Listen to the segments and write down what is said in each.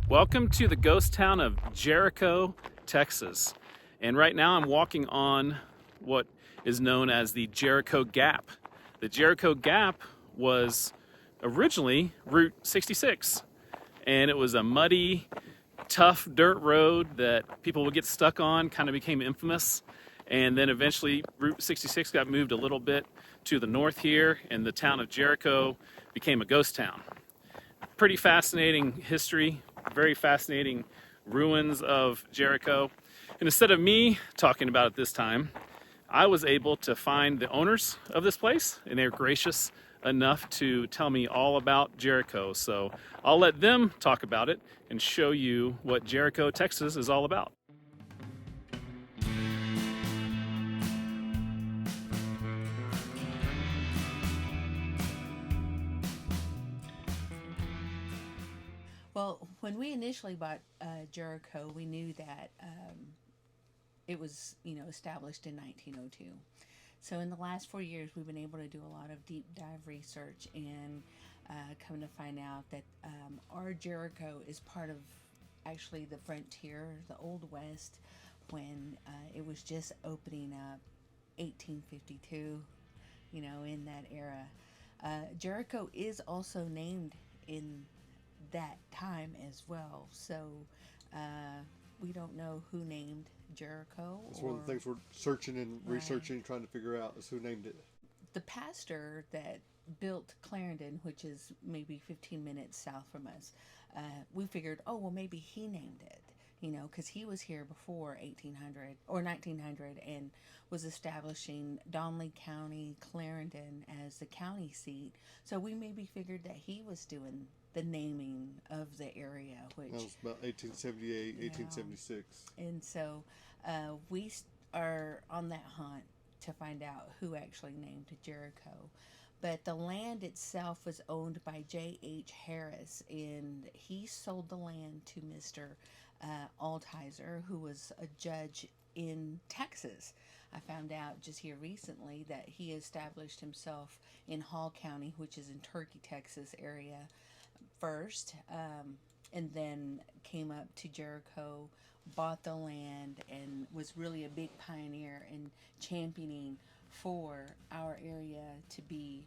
Welcome to the ghost town of Jericho, Texas. And right now I'm walking on what is known as the Jericho Gap. The Jericho Gap was originally Route 66, and it was a muddy, tough dirt road that people would get stuck on, kind of became infamous. And then eventually Route 66 got moved a little bit to the north here, and the town of Jericho became a ghost town. Pretty fascinating history, very fascinating ruins of Jericho. And instead of me talking about it this time, I was able to find the owners of this place, and they're gracious enough to tell me all about Jericho. So I'll let them talk about it and show you what Jericho, Texas is all about. Well, when we initially bought Jericho, we knew that it was, established in 1902. So in the last 4 years, we've been able to do a lot of deep dive research and come to find out that our Jericho is part of actually the frontier, the Old West, when it was just opening up 1852, in that era. Jericho is also named in that time as well. So we don't know who named Jericho. That's one of the things we're searching and researching, trying to figure out is who named it. The pastor that built Clarendon, which is maybe 15 minutes south from us, we figured, oh, well, maybe he named it, because he was here before 1800 or 1900 and was establishing Donley County, Clarendon as the county seat. So we maybe figured that he was doing the naming of the area, which That was about 1878, yeah. 1876. And so we are on that hunt to find out who actually named Jericho. But the land itself was owned by J.H. Harris, and he sold the land to Mr. Altizer, who was a judge in Texas. I found out just here recently that he established himself in Hall County, which is in Turkey, Texas area first, and then came up to Jericho, bought the land, and was really a big pioneer in championing for our area to be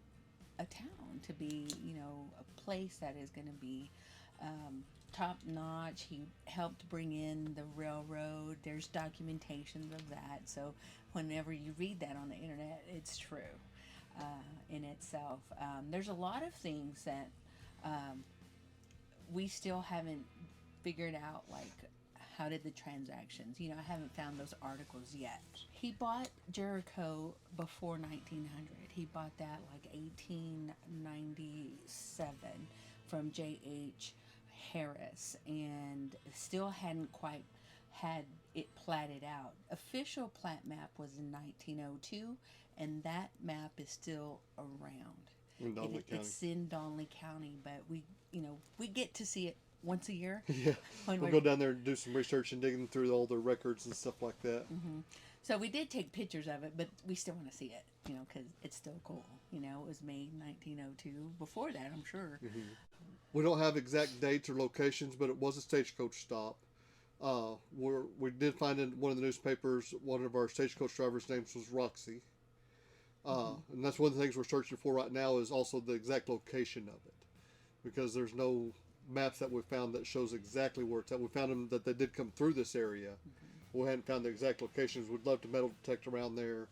a town, to be, a place that is going to be top notch. He helped bring in the railroad. There's documentation of that. So whenever you read that on the internet, it's true in itself. There's a lot of things that we still haven't figured out, like how did the transactions, I haven't found those articles yet. He bought Jericho before 1900. He bought that like 1897 from J.H. Harris, and still hadn't quite had it platted out. Official plat map was in 1902, and that map is still around. In Donley County. It's in Donley County, but we get to see it once a year. Yeah, we'll go down there and do some research and digging through all the records and stuff like that. Mm-hmm. So we did take pictures of it, but we still want to see it, because it's still cool. It was made in 1902. Before that, I'm sure. Mm-hmm. We don't have exact dates or locations, but it was a stagecoach stop. We did find in one of the newspapers, one of our stagecoach drivers' names was Roxy. And that's one of the things we're searching for right now is also the exact location of it, because there's no maps that we found that shows exactly where it's at. We found them that they did come through this area. We hadn't found the exact locations. We'd love to metal detect around there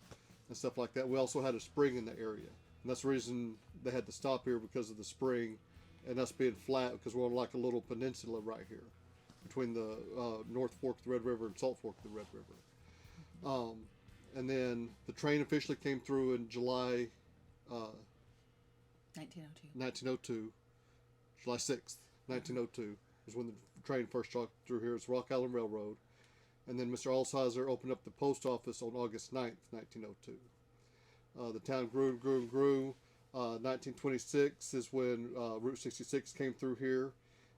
and stuff like that. We also had a spring in the area, and that's the reason they had to stop here, because of the spring and us being flat, because we're on like a little peninsula right here between the North Fork of the Red River and Salt Fork of the Red River. And then the train officially came through in July 1902. July 6th, 1902 is when the train first struck through here. It's Rock Island Railroad. And then Mr. Alsheiser opened up the post office on August 9th, 1902. The town grew and grew and grew. 1926 is when Route 66 came through here.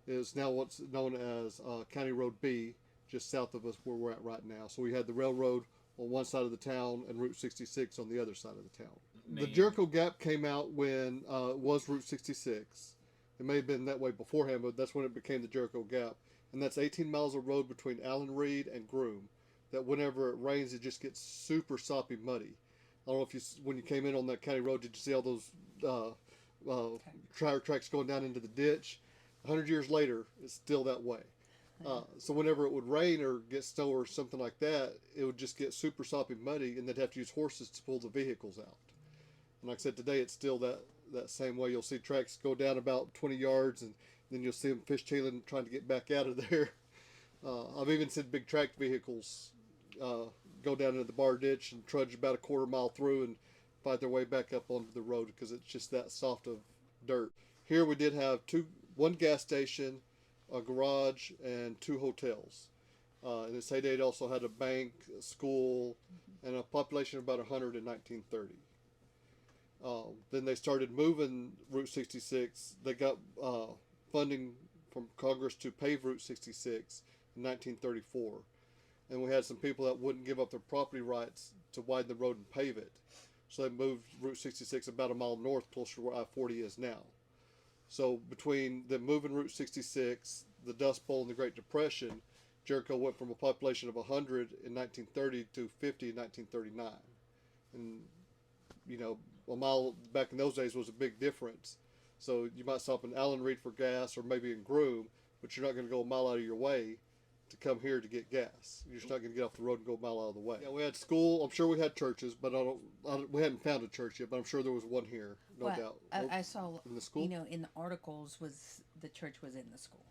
It is now what's known as County Road B, just south of us where we're at right now. So we had the railroad on one side of the town and Route 66 on the other side of the town. The Jericho Gap came out when it was Route 66. It may have been that way beforehand, but that's when it became the Jericho Gap. And that's 18 miles of road between Allen Reed and Groom. That whenever it rains, it just gets super soppy muddy. I don't know if you, when you came in on that county road, did you see all those tire tracks going down into the ditch? 100 years later, it's still that way. So whenever it would rain or get snow or something like that, it would just get super soppy muddy, and they'd have to use horses to pull the vehicles out. And like I said, today it's still that same way. You'll see tracks go down about 20 yards, and then you'll see them fishtailing trying to get back out of there. I've even seen big track vehicles go down into the bar ditch and trudge about a quarter mile through and fight their way back up onto the road because it's just that soft of dirt. Here we did have one gas station, a garage, and 2 hotels. In its heyday, it also had a bank, a school, and a population of about 100 in 1930. Then they started moving Route 66. They got funding from Congress to pave Route 66 in 1934. And we had some people that wouldn't give up their property rights to widen the road and pave it. So they moved Route 66 about a mile north, closer to where I-40 is now. So between the moving Route 66, the Dust Bowl, and the Great Depression, Jericho went from a population of 100 in 1930 to 50 in 1939. And, you know, a mile back in those days was a big difference. So you might stop in Allen Reed for gas or maybe in Groom, but you're not going to go a mile out of your way to come here to get gas. You're just not going to get off the road and go a mile out of the way. Yeah, we had school. I'm sure we had churches, but we hadn't found a church yet, but I'm sure there was one here, no doubt. I saw, in the school? you know, in the articles was the church was in the school.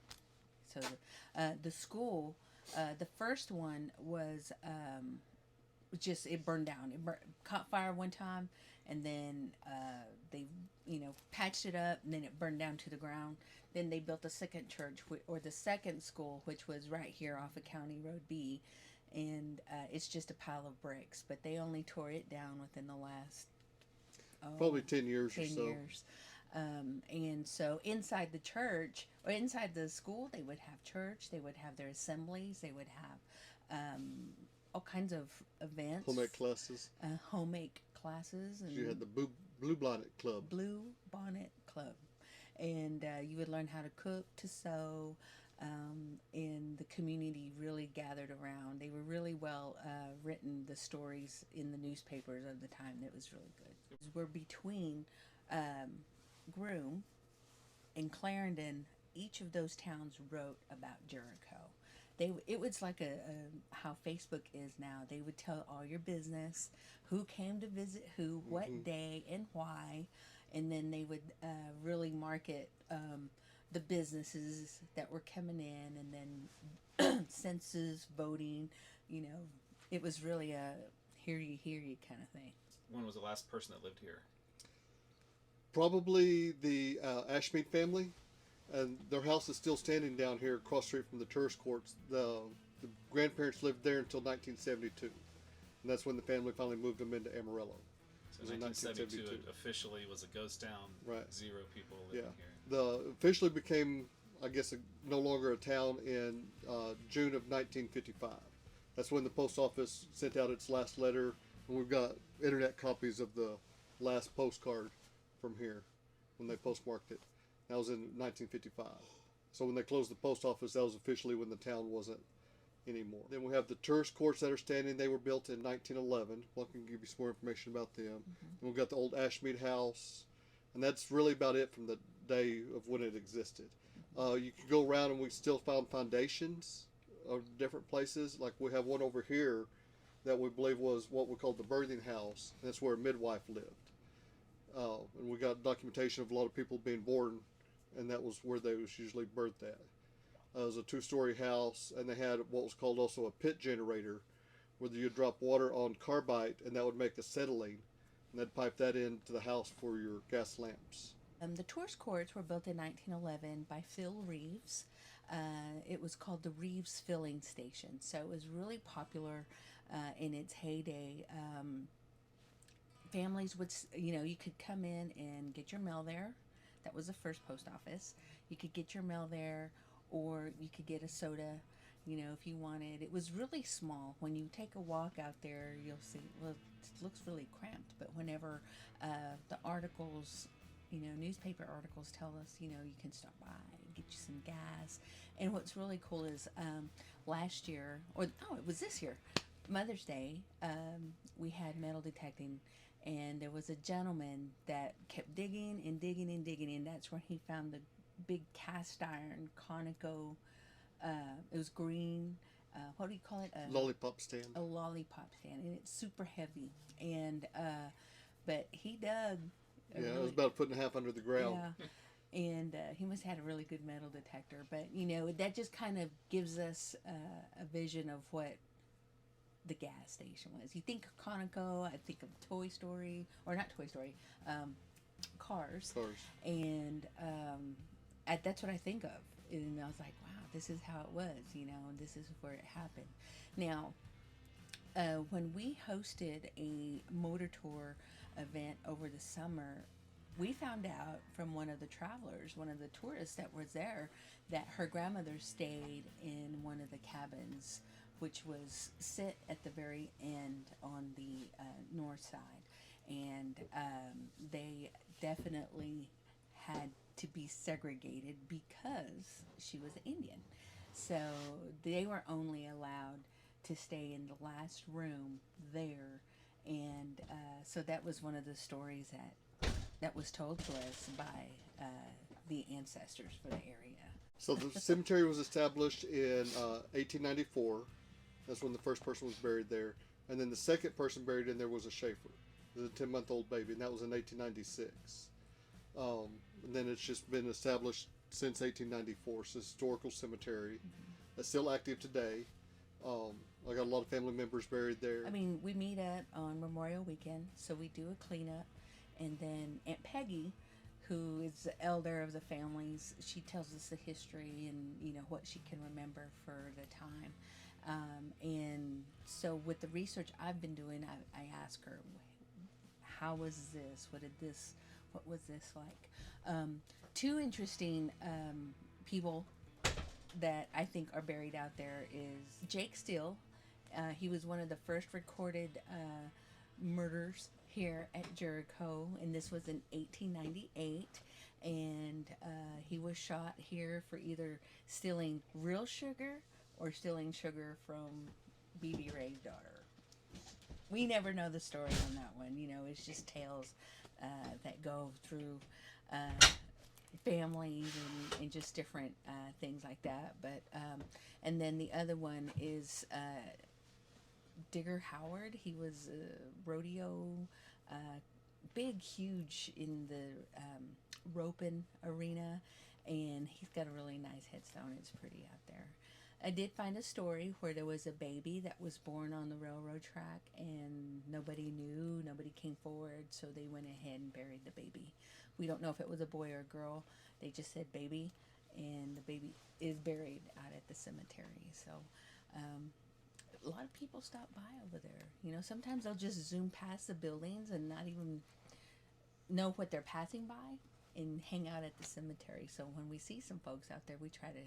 So the school, the first one was just, it burned down. Caught fire one time, and then they, you know, patched it up, and then it burned down to the ground. Then they built a second church, or the second school, which was right here off of County Road B, and it's just a pile of bricks. But they only tore it down within the last probably 10 years 10 or so. years. And so inside the church, or inside the school, they would have church, they would have their assemblies, they would have all kinds of events. Homemade classes. Homemade classes. And you had the Blue Bonnet Club. Blue Bonnet Club. And you would learn how to cook, to sew, and the community really gathered around. They were really well written, the stories in the newspapers of the time. That was really good. We're between Groom and Clarendon. Each of those towns wrote about Jericho. It was like how Facebook is now. They would tell all your business, who came to visit who, what day, and why. And then they would really market the businesses that were coming in, and then census, voting. You know, it was really a hear you kind of thing. When was the last person that lived here? Probably the Ashmead family, and their house is still standing down here across the street from the tourist courts. The grandparents lived there until 1972, and that's when the family finally moved them into Amarillo. So 1972 it officially was a ghost town. Right. 0 people living here. The officially became, I guess, no longer a town in June of 1955. That's when the post office sent out its last letter, and we've got internet copies of the last postcard from here when they postmarked it. That was in 1955. So when they closed the post office, that was officially when the town wasn't anymore. Then we have the tourist courts that are standing. They were built in 1911. Well, I can give you some more information about them. And we've got the old Ashmead house, and that's really about it from the day of when it existed. You can go around, and we still found foundations of different places. Like we have one over here that we believe was what we called the birthing house. And that's where a midwife lived. And we got documentation of a lot of people being born, and that was where they was usually birthed at. It was a 2-story house, and they had what was called also a pit generator, where you'd drop water on carbide, and that would make acetylene, and they'd pipe that into the house for your gas lamps. The tourist courts were built in 1911 by Phil Reeves. It was called the Reeves Filling Station, so it was really popular in its heyday. Families would, you could come in and get your mail there. That was the first post office. You could get your mail there, or you could get a soda, if you wanted. It was really small. When you take a walk out there, you'll see, well, it looks really cramped, but whenever the articles, newspaper articles tell us, you can stop by and get you some gas. And what's really cool is last year, it was this year, Mother's Day, we had metal detecting, and there was a gentleman that kept digging and digging and digging, and that's where he found the big cast iron Conoco. It was green. What do you call it? Lollipop stand. A lollipop stand, and it's super heavy. And but he dug. It was about a foot and a half under the ground. Yeah, and he must have had a really good metal detector. But that just kind of gives us a vision of what the gas station was. You think of Conoco, I think of Toy Story, or not Toy Story, Cars. And that's what I think of. And I was like, wow, this is how it was, and this is where it happened. Now, when we hosted a motor tour event over the summer, we found out from one of the travelers, one of the tourists that was there, that her grandmother stayed in one of the cabins, which was sit at the very end on the north side. And they definitely had to be segregated because she was Indian. So they were only allowed to stay in the last room there. And so that was one of the stories that was told to us by the ancestors for the area. So the cemetery was established in 1894. That's when the first person was buried there. And then the second person buried in there was a Schaffer, the 10-month-old baby, and that was in 1896. And then it's just been established since 1894. It's a historical cemetery that's still active today. I got a lot of family members buried there. I mean, we meet up on Memorial Weekend, so we do a cleanup. And then Aunt Peggy, who is the elder of the families, she tells us the history and, what she can remember for the time. And so with the research I've been doing, I ask her, how was this? What was this like? Two interesting people that I think are buried out there is Jake Steele. He was one of the first recorded murders here at Jericho, and this was in 1898. And he was shot here for either stealing real sugar or stealing sugar from B.B. Ray's daughter. We never know the story on that one. It's just tales that go through families and just different things like that. But and then the other one is Digger Howard. He was a rodeo, huge in the roping arena, and he's got a really nice headstone. It's pretty out there. I did find a story where there was a baby that was born on the railroad track, and nobody knew, nobody came forward, so they went ahead and buried the baby. We don't know if it was a boy or a girl. They just said baby, and the baby is buried out at the cemetery. So a lot of people stop by over there. Sometimes they'll just zoom past the buildings and not even know what they're passing by and hang out at the cemetery. So when we see some folks out there, we try to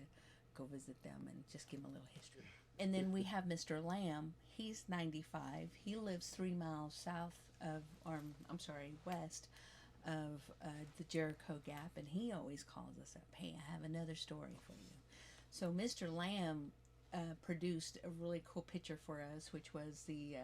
go visit them and just give them a little history. And then we have Mr. Lamb. He's 95. He lives 3 miles west of the Jericho Gap, and he always calls us up, hey, I have another story for you. So Mr. Lamb produced a really cool picture for us, which was the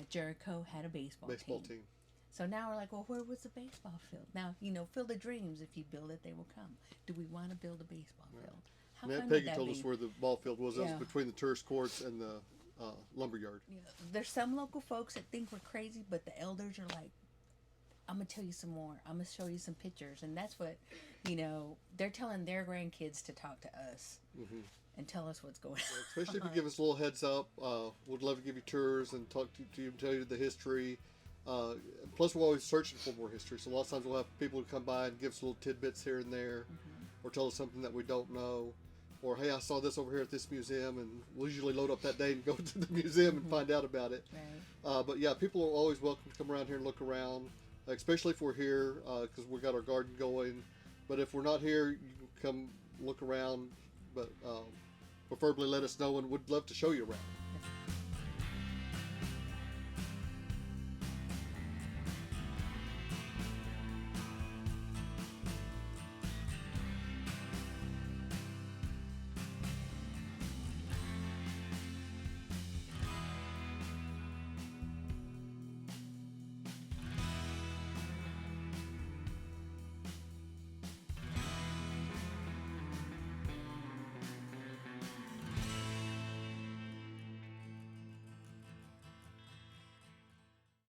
Jericho had a baseball team. So now we're like, well, where was the baseball field? Now, Field of Dreams, if you build it, they will come. Do we want to build a baseball field? How fun Peggy would that told be? us where the ball field was. That was Yeah. between the tourist courts and the lumberyard. There's some local folks that think we're crazy, but the elders are like, I'm going to tell you some more. I'm going to show you some pictures. And that's what, they're telling their grandkids to talk to us and tell us what's going on. Especially if you give us a little heads up. We'd love to give you tours and talk to you and tell you the history. Plus, we're always searching for more history. So a lot of times we'll have people who come by and give us little tidbits here and there, or tell us something that we don't know. Or, hey, I saw this over here at this museum, and we'll usually load up that day and go to the museum and find out about it. Right. But yeah, people are always welcome to come around here and look around, especially if we're here, because we got our garden going. But if we're not here, you can come look around, but preferably let us know, and we'd love to show you around.